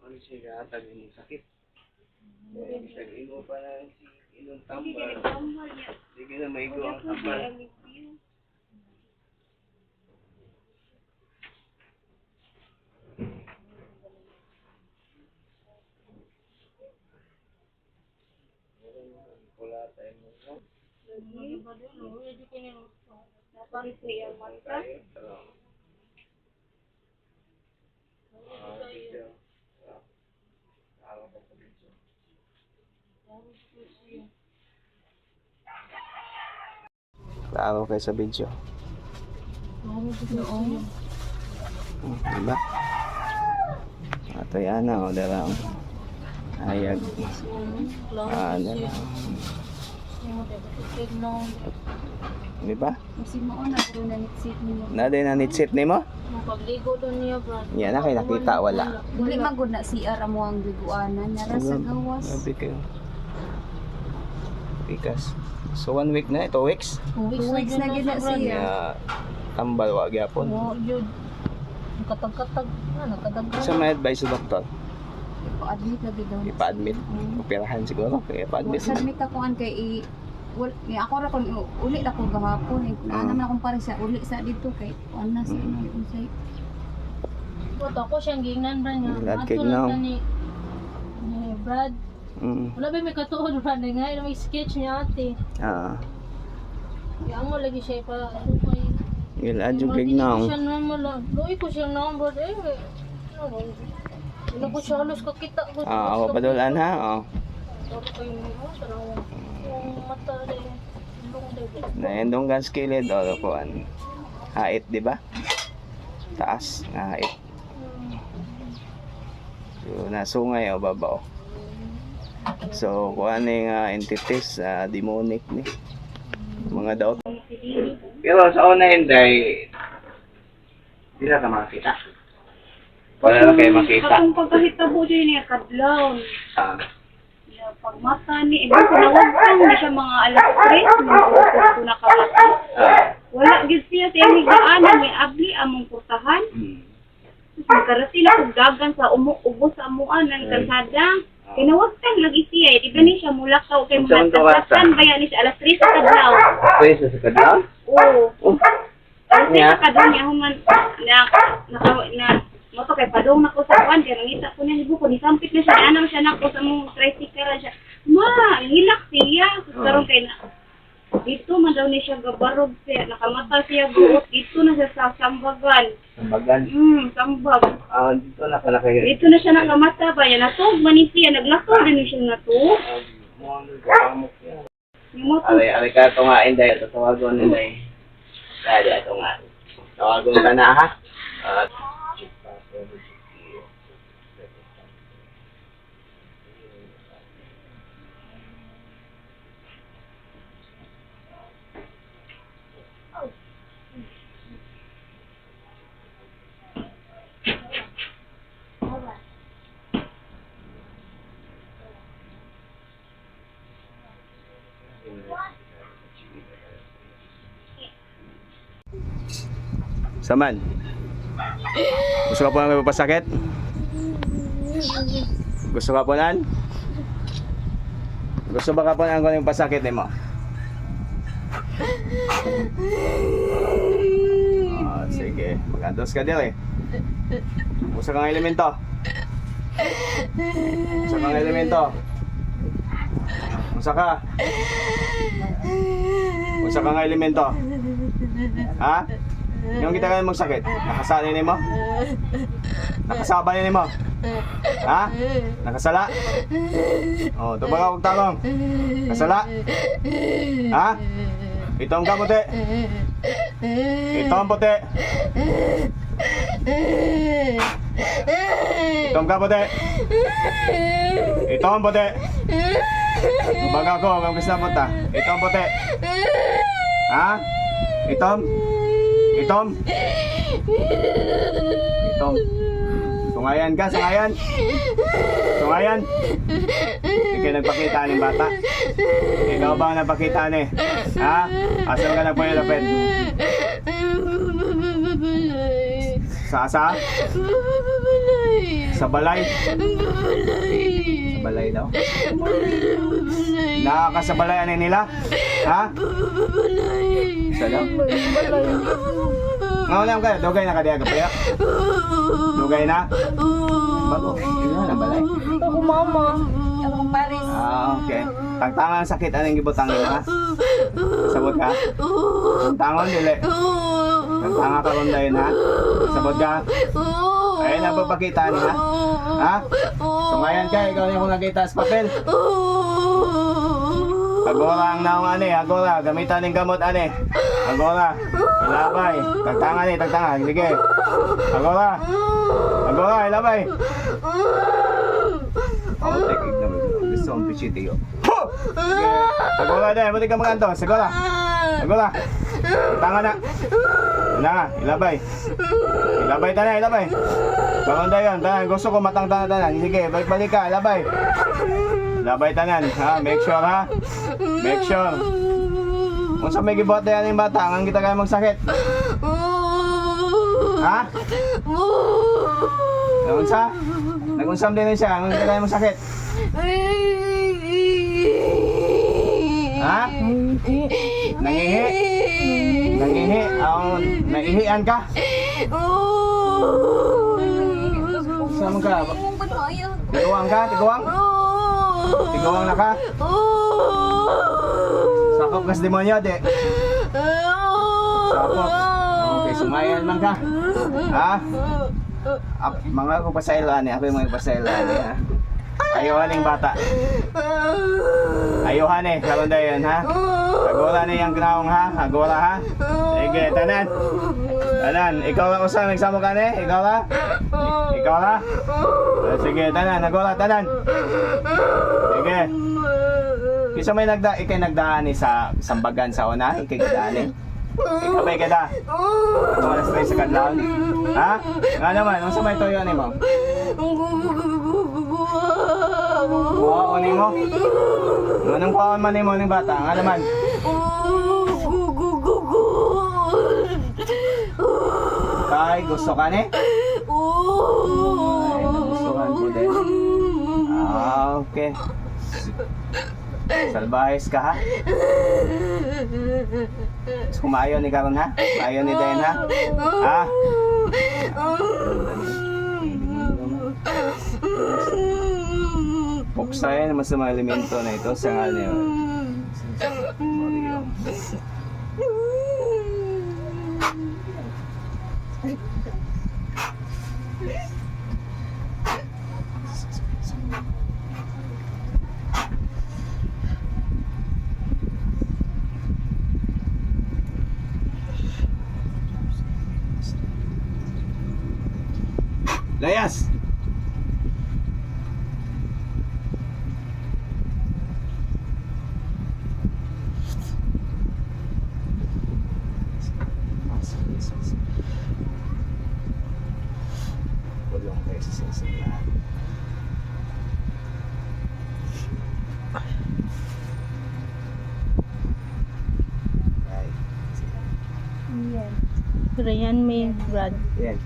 Ano siya gatag yung sakit. Siya ino pa na si inong tambal. Sige na maigo ang tambal. Wala tayo mo. Klaro kayo sa video. Diba? Ato yan na, o darang ayag. Ano na. Diba? Kasi mo na pero nanitsit niyo. Naday na nitsit ni mo? Pagligo doon niya ba? Yan na kayo nakita, wala. Dili magud na CR amo ang biguanan nara sa gawas. Sabi kayo. Pikas. So 1 week na, 2 weeks? 2 weeks na gid na siya. Yeah, tambal wa gyapon. Oo, yun. Katag-katag na, nakadagdag. Sa may advice sa doktor, Ipa-admit na gid daw. ipa-admit. Operahan siguro, kaya ipa-admit. Admit ako an kay ako ra kon uli ra ko gahapon. Naana man akong pare sa uli sa dito kay kuan na sa unsay. Buto ako siyang gingnan ba niya. Glad Ato kay lang now. ni Brad. Wala ba may katuod Brad nga, may sketch niya ate. Kaya mo lagi siya pa upay. Gilad yung gignaw. Siya normal lang. Loy ko siya number eh. Ano ko siya halos kakita ko. Ako padulan ha. Sorry ko yung mata rin. Naendong gan skillet o kuan. Hait, di ba? Taas nga hait. So nasungay o babaw. So kuan ni nga entities demonic ni. Mga daot. Pero sa una hindi na ka makita. Wala na kayo makita. Katong pagkahitabo dyan niya kadlaw. Ah. Pagmata ni, ko nawagpang na siya mga alas 3, mga utos ko nakabata. Wala gid siya sa iyang higaanan, may abli among kurtahan. Tapos magkarasi na kong dagan sa ubos sa amuan ng kalsada. Kinawagtan lagi siya, di ba ni siya mulakaw kay mga tasasan, bayan ni siya alas 3 sa kadlaw. Pwede sa kadlaw? Oo. Alas 3 sa kadlaw niya human na moto kay padong nako sa kwan kay nangita ko niya ibu ko ni sampit na siya anam siya nako sa mong tricycle siya ma hilak siya karon kay na dito man daw ni siya gabarog siya nakamata siya guot dito na siya sa sambagan sambag Dito na pala kayo. dito na siya nakamata ba yan natog man ni siya naglakaw din siya natog yung moto Alay ka ito nga inday. Tatawagon inday. Dali ito nga. Tawagon ka na ha. Saman. Gusto ka po ng papasakit? Gusto ka po nan? Gusto ba ka po ng yung pasakit mo? Sige. Mag-antos ka din eh. Gusto kang elemento? Gusto kang elemento? Gusto ka? Gusto kang elemento? Ha? Yung kita kayo magsakit, nakasanay mo? Nakasabay mo? Ha? Nakasala? O, ito ba ka huwag tanong? Kasala? Ha? Ito ang kaputi? Ito ang puti? Ito ang kaputi? Ito ang puti? Baga ko, ang gusto na punta? Ito ang puti? Ha? Itom? Itom? Itom? Sungayan ka, sungayan? Sungayan? Ikaw nagpakita ng bata? Ikaw ba ang nagpakita ni? Ha? Asan ka nagpayalapit? Sa asa? Sa balay? Sa balay daw? Nakakasabalay ano nila? Ha? Sa daw? Ngayon ka, dugay na kadiya kapaya? Dugay na? Bago, yun na balay. Ako mama. Ako kung pares. Okay. Tangtangan sakit anong gibutang nila ha? Sabot ka? Tangtangon dili. Tangtanga ka ron dayon ha? Sabot ka? Ay napapakita niya ha? So ngayon ka, ikaw niya kung nakita sa papel. Agora ang naong ani, agora, gamitan ng gamot ani. Agora, ilabay. Tagtanga ni, tagtanga, sige. Agora. Agora, ilabay. Oh, tekik na mo. Gusto ang pichiti yo. Sige. Agora dahil, buti ka maganto. Agora. Agora. Tagtanga na. Na, ilabay. Ilabay tanan, ilabay. Bangon dayon, tanan. Gusto ko matang tanan. Sige, balik ka, ilabay. Labay tanan, ha? Make sure, ha? Make sure. Kung sa may gibot na yan yung bata, hanggang kita kayo magsakit. Ha? Nagunsa? Nagunsam din siya, hanggang kita kayo magsakit. Ha? Nangihi? Nangihi? Nangihian ka? Saan ka? Tiguang ka? Tiguang? Tigawang na ka? Sakop kas demonyo, de. Sakop. Okay, sumayan man ka. Ha? Mga ko pasailan ako yung mga pasailan ha. Ayuhan yung bata. Ayuhan karon dayon ha. Agora ni yang gnaong ha. Agora ha. Sige, tanan. Tanan, ikaw lang usa nagsamo ka ni? Ikaw la? Ikaw la? Sige, tanan, agora tanan. Sige. Kisa may ikay nagdaan ni sa sambagan sa una, ikay nagdaan ni. Ikabay ka da. Ito alas 3 sa kadlaw. Ha? Nga naman, ang samay toyo ni mo? Kuha ni mo? Anong kuha man ni mo ng bata? Nga naman? Kay, gusto ka ni? Ay, nagustuhan ko din. Okay. Salbahes ka ha? Kumayo ni Karon ha? Kumayo ni Dayan ha? Ha? Puksayan naman sa mga elemento na ito sa nga niyo. Layas! Kulong kayo sa sisilahan. Ryan May Brad. Yan.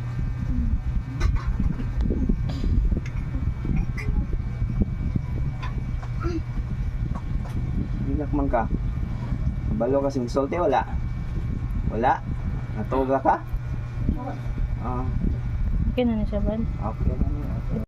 Hilak man ka. Balo kasing sulti, wala? Wala? Natuga ka? Ah, Okay na siya, Brad. okay naman.